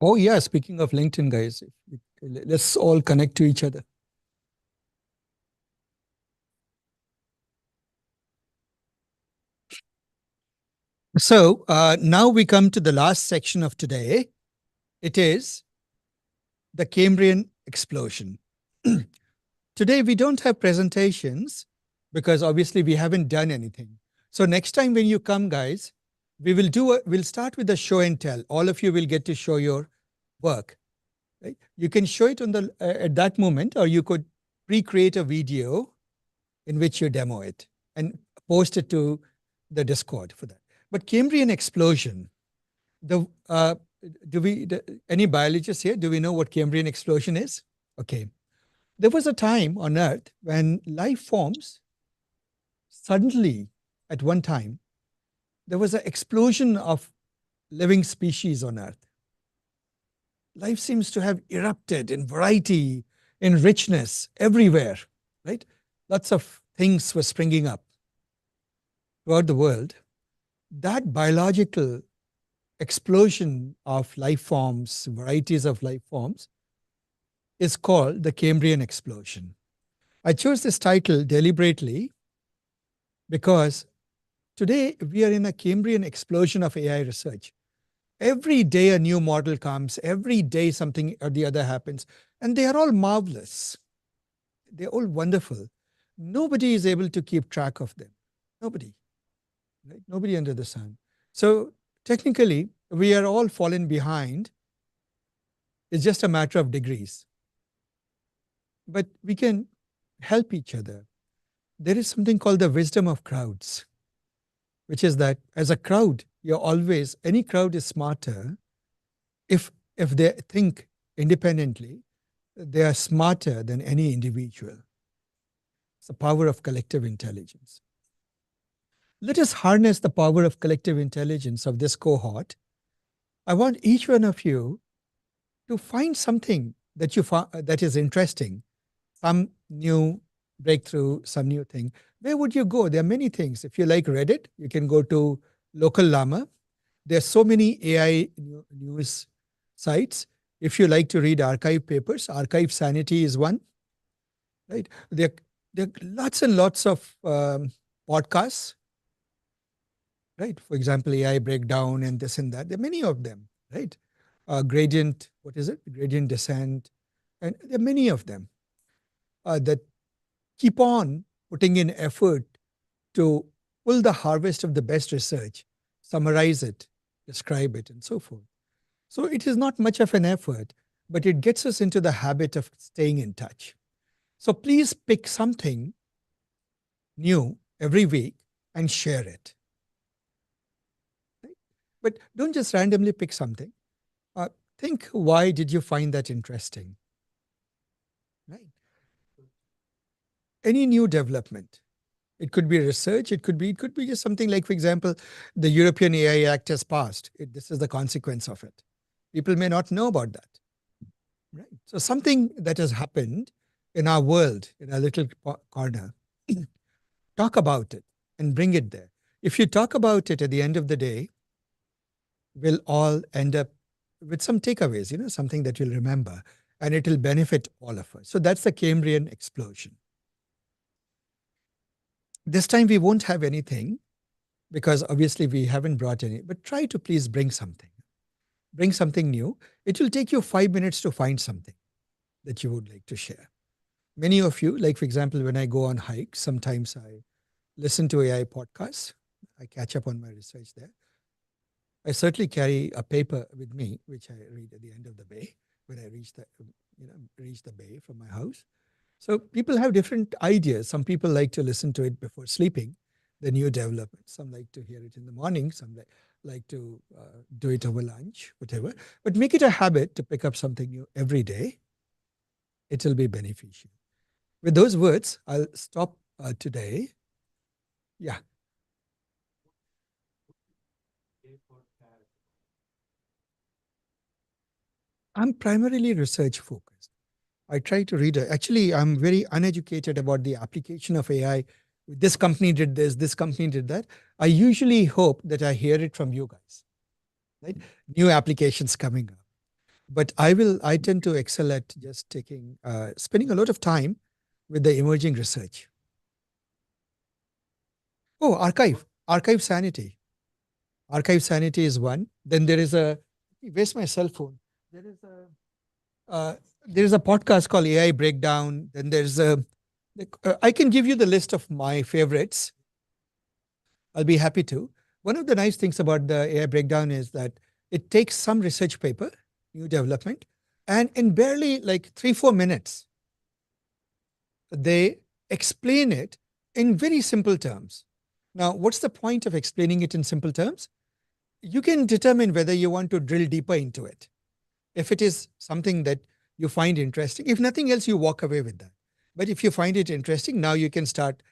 Oh yeah, speaking of LinkedIn, guys, let's all connect to each other. So now we come to the last section of today. It is the Cambrian explosion. Today we don't have presentations because obviously we haven't done anything. So next time when you come, guys, we'll start with the show and tell. All of you will get to show your work. Right? You can show it on the at that moment, or you could pre-create a video in which you demo it and post it to the Discord for that. But Cambrian explosion, the do we any biologists here? Do we know what Cambrian explosion is? Okay, there was a time on Earth when life forms suddenly, at one time, there was an explosion of living species on Earth. Life seems to have erupted in variety, in richness, everywhere, right? Lots of things were springing up throughout the world. That biological explosion of life forms, varieties of life forms, is called the Cambrian explosion. I chose this title deliberately because today we are in a Cambrian explosion of AI research. Every day a new model comes, every day something or the other happens, and they are all marvelous. They're all wonderful. Nobody is able to keep track of them. Nobody, right? Nobody under the sun. So technically, we are all fallen behind. It's just a matter of degrees. But we can help each other. There is something called the wisdom of crowds, which is that as a crowd, any crowd is smarter if they think independently, they are smarter than any individual. It's the power of collective intelligence. Let us harness the power of collective intelligence of this cohort. I want each one of you to find something that is interesting, some new breakthrough, some new thing. Where would you go? There are many things. If you like Reddit, you can go to Local Llama. There are so many AI news sites. If you like to read archive papers, Archive Sanity is one. Right? There are lots and lots of podcasts. Right? For example, AI breakdown and this and that. There are many of them. Right? Gradient, what is it? Gradient descent, and there are many of them that keep on putting in effort to pull the harvest of the best research, summarize it, describe it, and so forth. So it is not much of an effort, but it gets us into the habit of staying in touch. So please pick something new every week and share it. Right? But don't just randomly pick something. Think, why did you find that interesting? Right? Any new development. It could be research. It could be just something like, for example, the European AI Act has passed. This is the consequence of it. People may not know about that. Right. So something that has happened in our world, in our little corner, talk about it and bring it there. If you talk about it at the end of the day, we'll all end up with some takeaways, something that you'll remember, and it will benefit all of us. So that's the Cambrian explosion. This time we won't have anything because obviously we haven't brought any, but try to please bring something. Bring something new. It will take you 5 minutes to find something that you would like to share. Many of you, like for example, when I go on hikes, sometimes I listen to AI podcasts. I catch up on my research there. I certainly carry a paper with me, which I read at the end of the bay when I reach the bay from my house. So people have different ideas. Some people like to listen to it before sleeping, the new developments. Some like to hear it in the morning. Some like to do it over lunch, whatever. But make it a habit to pick up something new every day. It will be beneficial. With those words, I'll stop today. Yeah. I'm primarily research focused. I try to read. Actually, I'm very uneducated about the application of AI. This company did this company did that. I usually hope that I hear it from you guys, right? New applications coming up. But I tend to excel at just spending a lot of time with the emerging research. Oh, archive sanity. Archive sanity is one. Then where's my cell phone? There is uh, there is a podcast called AI Breakdown. Then I can give you the list of my favorites. I'll be happy to. One of the nice things about the AI Breakdown is that it takes some research paper, new development, and in barely like 3-4 minutes, they explain it in very simple terms. Now, what's the point of explaining it in simple terms? You can determine whether you want to drill deeper into it. If it is something that you find interesting, if nothing else, you walk away with that. But if you find it interesting, now you can start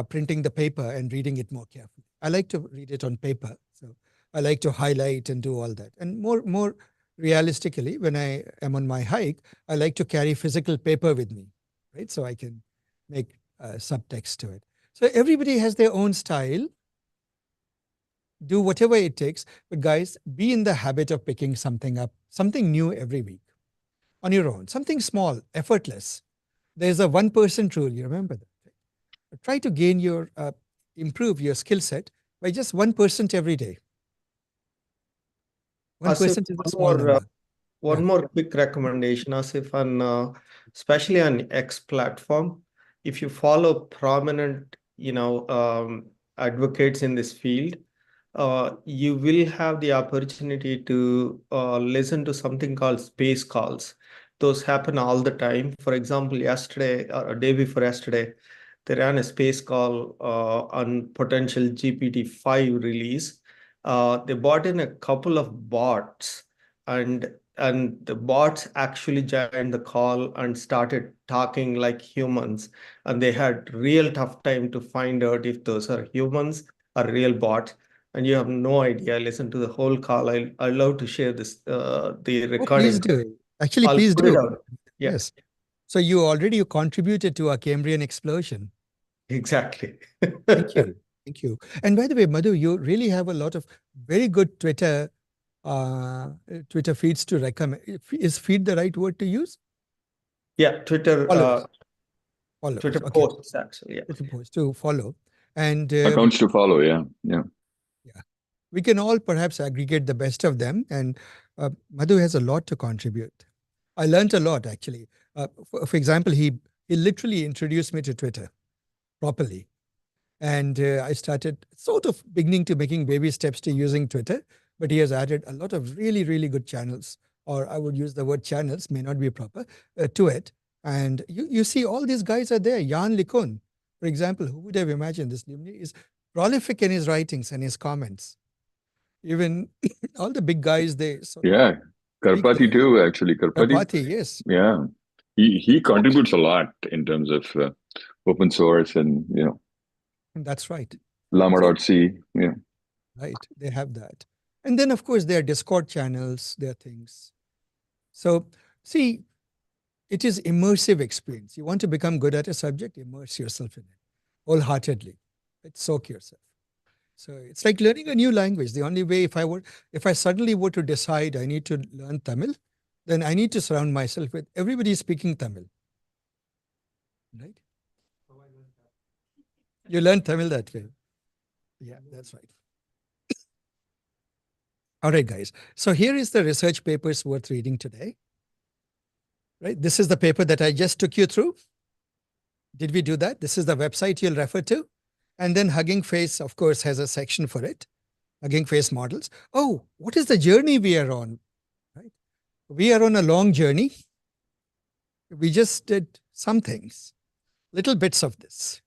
printing the paper and reading it more carefully. I like to read it on paper. So I like to highlight and do all that. And more realistically, when I am on my hike, I like to carry physical paper with me, right? So I can make subtext to it. So everybody has their own style. Do whatever it takes. But guys, be in the habit of picking something up, something new every week on your own, something small, effortless. There's a 1% rule. You remember that? Right? Try to improve your skill set by just 1% every day. 1% is a small number. One more quick recommendation, Asif, especially on X platform, if you follow prominent, advocates in this field, you will have the opportunity to listen to something called space calls. Those happen all the time. For example, yesterday or a day before yesterday, they ran a space call on potential GPT-5 release. They brought in a couple of bots, and the bots actually joined the call and started talking like humans, and they had real tough time to find out if those are humans or real bots, and you have no idea. Listen to the whole call. I love to share this the recording. Please do. Actually, I'll please put it do. out. Yeah. Yes. So you contributed to a Cambrian explosion. Exactly. Thank you. Thank you. And by the way, Madhu, you really have a lot of very good Twitter feeds to recommend. Is feed the right word to use? Yeah, Twitter Follows. Twitter Okay. posts, actually. Yeah. Twitter posts to follow. And accounts to follow. Yeah. We can all perhaps aggregate the best of them. And Madhu has a lot to contribute. I learned a lot, actually. For example, he literally introduced me to Twitter properly. And I started sort of beginning to making baby steps to using Twitter. But he has added a lot of really, really good channels, or I would use the word channels, may not be proper, to it. And you see all these guys are there. Jan LeCun, for example, who would have imagined this? Is prolific in his writings and his comments. Even all the big guys, they Karpathy too, actually. Karpathy, yes. Yeah. He contributes a lot in terms of open source and, That's right. Llama.c. Yeah. Right. They have that. And then, of course, there are Discord channels, there are things. So, see, it is immersive experience. You want to become good at a subject, immerse yourself in it wholeheartedly. Soak yourself. So it's like learning a new language. The only way, if I suddenly were to decide I need to learn Tamil, then I need to surround myself with everybody speaking Tamil. Right? You learn Tamil that way. Yeah, that's right. All right, guys. So here is the research papers worth reading today. Right? This is the paper that I just took you through. Did we do that? This is the website you'll refer to. And then Hugging Face, of course, has a section for it. Hugging Face models. Oh, what is the journey we are on? Right? We are on a long journey. We just did some things, little bits of this.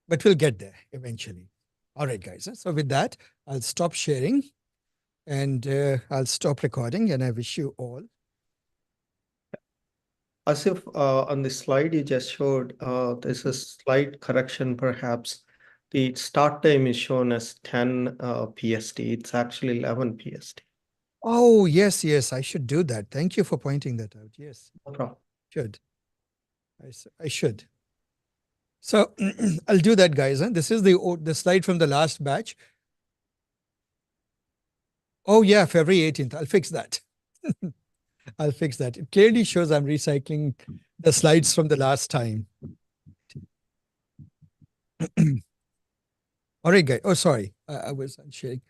But we'll get there eventually. All right, guys. So with that, I'll stop sharing and I'll stop recording, and I wish you all. Asif, on the slide you just showed, there's a slight correction perhaps. The start time is shown as 10 PST. It's actually 11 PST. Oh, yes. I should do that. Thank you for pointing that out. Yes. No problem. I should. So I'll do that, guys. This is the slide from the last batch. Oh, yeah, February 18th. I'll fix that. I'll fix that. It clearly shows I'm recycling the slides from the last time. All right, guys. Oh, sorry. I was sharing.